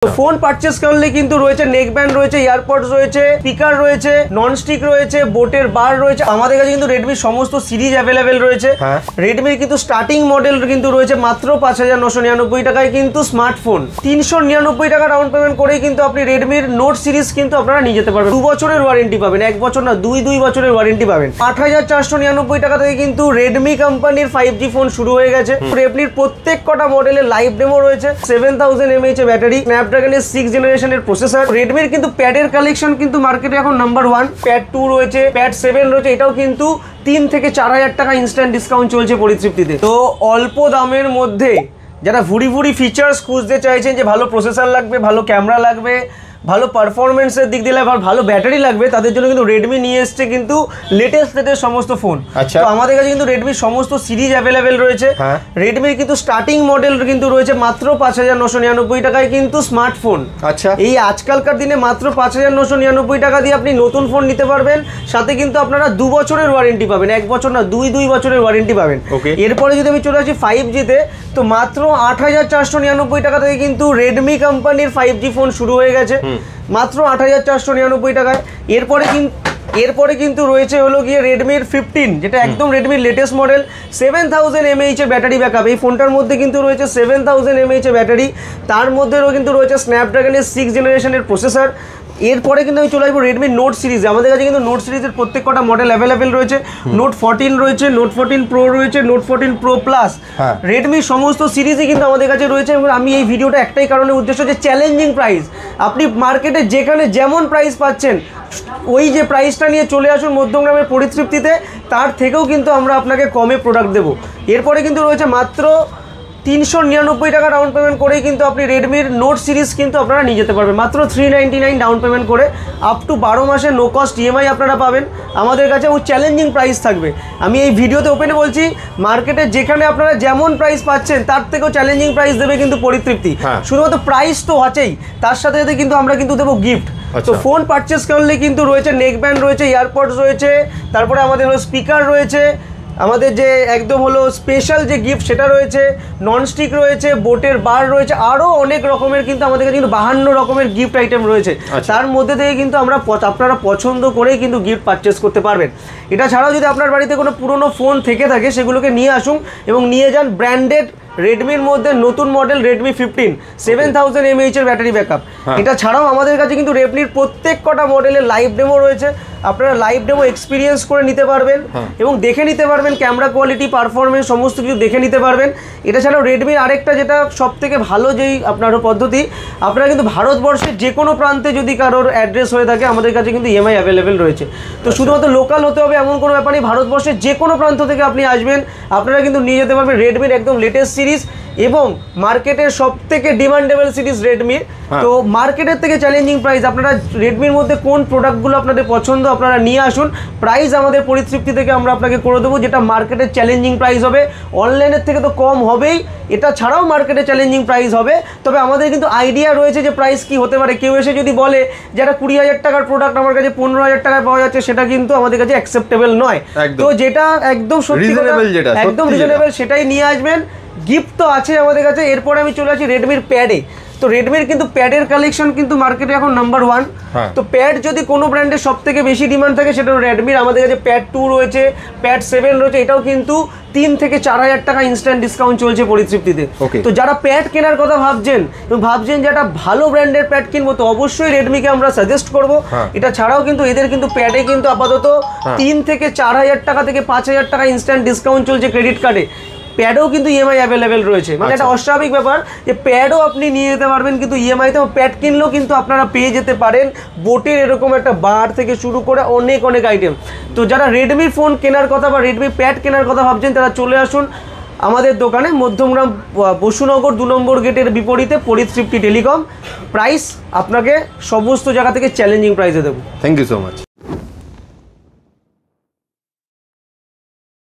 তো phone purchase করলে কিন্তু রয়েছে নেক ব্যান্ড রয়েছে, ইয়ারপডস রয়েছে, স্পিকার রয়েছে, নন স্টিক রয়েছে, বোটের বার রয়েছে। আমাদের কাছে কিন্তু রেডমির সমস্ত সিরিজ অ্যাভেলেবেল রয়েছে। রেডমির কিন্তু স্টার্টিং মডেল কিন্তু রয়েছে মাত্র ৫,৯৯৯ টাকায় কিন্তু স্মার্টফোন। ৩৯৯ টাকা ডাউন পেমেন্ট করেই কিন্তু আপনি রেডমির নোট সিরিজ কিন্তু আপনারা নিয়ে যেতে পারবেন। ২ বছরের ওয়ারেন্টি পাবেন, ১ বছর না ২ বছরের ওয়ারেন্টি পাবেন। ৮,৪৯৯ টাকা থেকে কিন্তু রেডমি কোম্পানির 5G ফোন শুরু হয়ে গেছে। রেডমির প্রত্যেক কটা মডেলের লাইভ ডেমো রয়েছে। 7000 mAh এর ব্যাটারি, স্ন্যাপড্রাগনের 6th জেনারেশনের প্রসেসর। রেডমির কিন্তু প্যাডের কালেকশন কিন্তু মার্কেটে এখন নাম্বার 1। প্যাড 2 রয়েছে, প্যাড 7 রয়েছে, এটাও কিন্তু ৩ থেকে ৪,০০০ টাকা ইনস্ট্যান্ট ডিসকাউন্ট চলছে পরিতৃপ্তিতে। তো অল্প দামের মধ্যে যারা ভুড়ি ফিচার্স খুঁজতে চাইছেন, যে ভালো প্রসেসর লাগবে, ভালো ক্যামেরা লাগবে, ভালো পারফরমেন্সের দিক দিলে ভালো ব্যাটারি লাগবে, তাদের জন্য কিন্তু রেডমি নিয়ে এসছে কিন্তু লেটেস্ট সমস্ত ফোন। তো আমাদের কাছে কিন্তু রেডমির সমস্ত সিরিজ অ্যাভেলেবেল রয়েছে। রেডমির কিন্তু স্টার্টিং মডেল কিন্তু রয়েছে মাত্র ৫,৯৯৯ টাকায় কিন্তু স্মার্টফোন। আচ্ছা, এই আজকালকার দিনে মাত্র ৫,৯৯৯ টাকা দিয়ে আপনি নতুন ফোন নিতে পারবেন। সাথে কিন্তু আপনারা ২ বছরের ওয়ারেন্টি পাবেন, ১ বছর না ২ বছরের ওয়ারেন্টি পাবেন। এরপরে যদি আমি চলে আসি 5Gতে, তো মাত্র ৮,৪৯৯ টাকা থেকে কিন্তু রেডমি কোম্পানির 5G ফোন শুরু হয়ে গেছে মাত্র ৮,৪৯৯ টাকায়। এরপরে কিন্তু রয়েছে হলো গিয়ে রেডমির 15, যেটা একদম রেডমির লেটেস্ট মডেল। 7000 mAh এর ব্যাটারি ব্যাকআপ। এই ফোনটার মধ্যে কিন্তু রয়েছে 7000 mAh এর ব্যাটারি, তার মধ্যেও কিন্তু রয়েছে স্ন্যাপড্রাগনের 6th জেনারেশনের প্রসেসর। এরপরে কিন্তু আমি চলে আসবো রেডমি নোট সিরিজে। আমাদের কাছে কিন্তু নোট সিরিজের প্রত্যেক কটা মডেল অ্যাভেলেবেল রয়েছে। নোট 14 রয়েছে, নোট 14 প্রো রয়েছে, নোট 14 প্রো প্লাস। রেডমির সমস্ত সিরিজই কিন্তু আমাদের কাছে রয়েছে। এবং আমি এই ভিডিওটা একটাই কারণে উদ্দেশ্য, যে চ্যালেঞ্জিং প্রাইস। আপনি মার্কেটে যেখানে যেমন প্রাইস পাচ্ছেন, ওই যে প্রাইসটা নিয়ে চলে আসুন মধ্যমগ্রামের পরিতৃপ্তিতে, তার থেকেও কিন্তু আমরা আপনাকে কমে প্রোডাক্ট দেবো। এরপরে কিন্তু রয়েছে মাত্র ৩৯৯ টাকা ডাউন পেমেন্ট করেই কিন্তু আপনি রেডমির নোট সিরিজ কিন্তু আপনারা নিয়ে যেতে পারবেন মাত্র 399 ডাউন পেমেন্ট করে। আপ টু 12 মাসের নো কস্ট ইএমআই আপনারা পাবেন আমাদের কাছে। ও চ্যালেঞ্জিং প্রাইস থাকবে। আমি এই ভিডিওতে ওপেনে বলছি, মার্কেটে যেখানে আপনারা যেমন প্রাইস পাচ্ছেন তার থেকেও চ্যালেঞ্জিং প্রাইস দেবে কিন্তু পরিতৃপ্তি। শুধুমাত্র প্রাইস তো আছেই, তার সাথে সাথে কিন্তু আমরা কিন্তু দেবো গিফট। তো ফোন পারচেস করলে কিন্তু রয়েছে নেক ব্যান্ড রয়েছে, ইয়ারপডস রয়েছে, তারপরে আমাদের হলো স্পিকার রয়েছে, আমাদের যে একদম হলো স্পেশাল যে গিফট সেটা রয়েছে, নন স্টিক রয়েছে, বোটের বার রয়েছে, আরও অনেক রকমের কিন্তু আমাদের কাছে কিন্তু 52 রকমের গিফট আইটেম রয়েছে। তার মধ্যে থেকে কিন্তু আপনারা পছন্দ করেই কিন্তু গিফট পারচেস করতে পারবেন। এটা ছাড়াও যদি আপনার বাড়িতে কোনো পুরনো ফোন থেকে থাকে, সেগুলোকে নিয়ে আসুন এবং নিয়ে যান ব্র্যান্ডেড রেডমির মধ্যে নতুন মডেল রেডমি 15, 7000 mAh এর ব্যাটারি ব্যাকআপ। এটা ছাড়াও আমাদের কাছে কিন্তু রেডমির প্রত্যেক কটা মডেলের লাইভ ডেমো রয়েছে। আপনারা লাইভ ডেমো এক্সপিরিয়েন্স করে নিতে পারবেন এবং দেখে নিতে পারবেন ক্যামেরা কোয়ালিটি, পারফরমেন্স সমস্ত কিছু দেখে নিতে পারবেন। এটা ছাড়াও রেডমির আরেকটা যেটা সব থেকে ভালো যেই আপনার পদ্ধতি, আপনারা কিন্তু ভারতবর্ষের যে কোনো প্রান্তে যদি কারোর অ্যাড্রেস হয়ে থাকে, আমাদের কাছে কিন্তু ইএমআই অ্যাভেলেবেল রয়েছে। তো শুধুমাত্র লোকাল হতে হবে এমন কোনো ব্যাপার নেই, ভারতবর্ষের যে কোনো প্রান্ত থেকে আপনি আসবেন, আপনারা কিন্তু নিয়ে যেতে পারবেন রেডমির একদম লেটেস্ট সিরিজ এবং মার্কেটের সব থেকে ডিমান্ডেবল সিরিজ রেডমির। তো মার্কেটের থেকে চ্যালেঞ্জিং প্রাইস। আপনারা রেডমির মধ্যে কোন প্রোডাক্টগুলো আপনাদের পছন্দ আপনারা নিয়ে আসুন, প্রাইস আমাদের পরিতৃপ্তি থেকে আমরা আপনাকে করে দেবো, যেটা মার্কেটের চ্যালেঞ্জিং প্রাইস হবে। অনলাইনের থেকে তো কম হবেই, এটা ছাড়াও মার্কেটে চ্যালেঞ্জিং প্রাইস হবে। তবে আমাদের কিন্তু আইডিয়া রয়েছে যে প্রাইস কি হতে পারে। কেউ এসে যদি বলে যে একটা ২০,০০০ টাকার প্রোডাক্ট আমার কাছে ১৫,০০০ টাকায় পাওয়া যাচ্ছে, সেটা কিন্তু আমাদের কাছে অ্যাকসেপ্টেবল নয়। তো যেটা একদম সত্যি একদম রিজনেবল সেটাই নিয়ে আসবেন। গিফট তো আছে আমাদের কাছে। এরপরে আমি চলে আসি রেডমির প্যাডে। তো রেডমির কিন্তু প্যাডের কালেকশন কিন্তু মার্কেটে এখন নাম্বার 1। তো প্যাড যদি কোনো ব্র্যান্ডের সব থেকে বেশি ডিমান্ড থাকে, সেটা রেডমির। আমাদের কাছে প্যাড 2 রয়েছে, প্যাড 7 রয়েছে, এটাও কিন্তু ৩ থেকে ৪,০০০ টাকা ইনস্ট্যান্ট ডিসকাউন্ট চলছে পরিতৃপ্তিতে। তো যারা প্যাড কেনার কথা ভাবছেন এবং ভাবছেন যে একটা ভালো ব্র্যান্ডের প্যাড কিনবো, তো অবশ্যই রেডমিকে আমরা সাজেস্ট করবো। এটা ছাড়াও কিন্তু এদের কিন্তু প্যাডে কিন্তু আপাতত ৩ থেকে ৪,০০০ টাকা থেকে ৫,০০০ টাকা ইনস্ট্যান্ট ডিসকাউন্ট চলছে ক্রেডিট কার্ডে। প্যাডও কিন্তু ইএমআই অ্যাভেলেবেল রয়েছে। মানে একটা অস্বাভাবিক ব্যাপার যে প্যাডও আপনি নিয়ে যেতে পারবেন কিন্তু ইএমআইতে। প্যাড কিনলেও কিন্তু আপনারা পেয়ে যেতে পারেন বোটের এরকম একটা বার থেকে শুরু করে অনেক আইটেম। তো যারা রেডমির ফোন কেনার কথা বা রেডমি প্যাড কেনার কথা ভাবছেন, তারা চলে আসুন আমাদের দোকানে, মধ্যমগ্রাম বসুনগর 2 নম্বর গেটের বিপরীতে পরিতৃপ্তি টেলিকম। প্রাইস আপনাকে সমস্ত জায়গা থেকে চ্যালেঞ্জিং প্রাইসে দেবো। Thank you so much.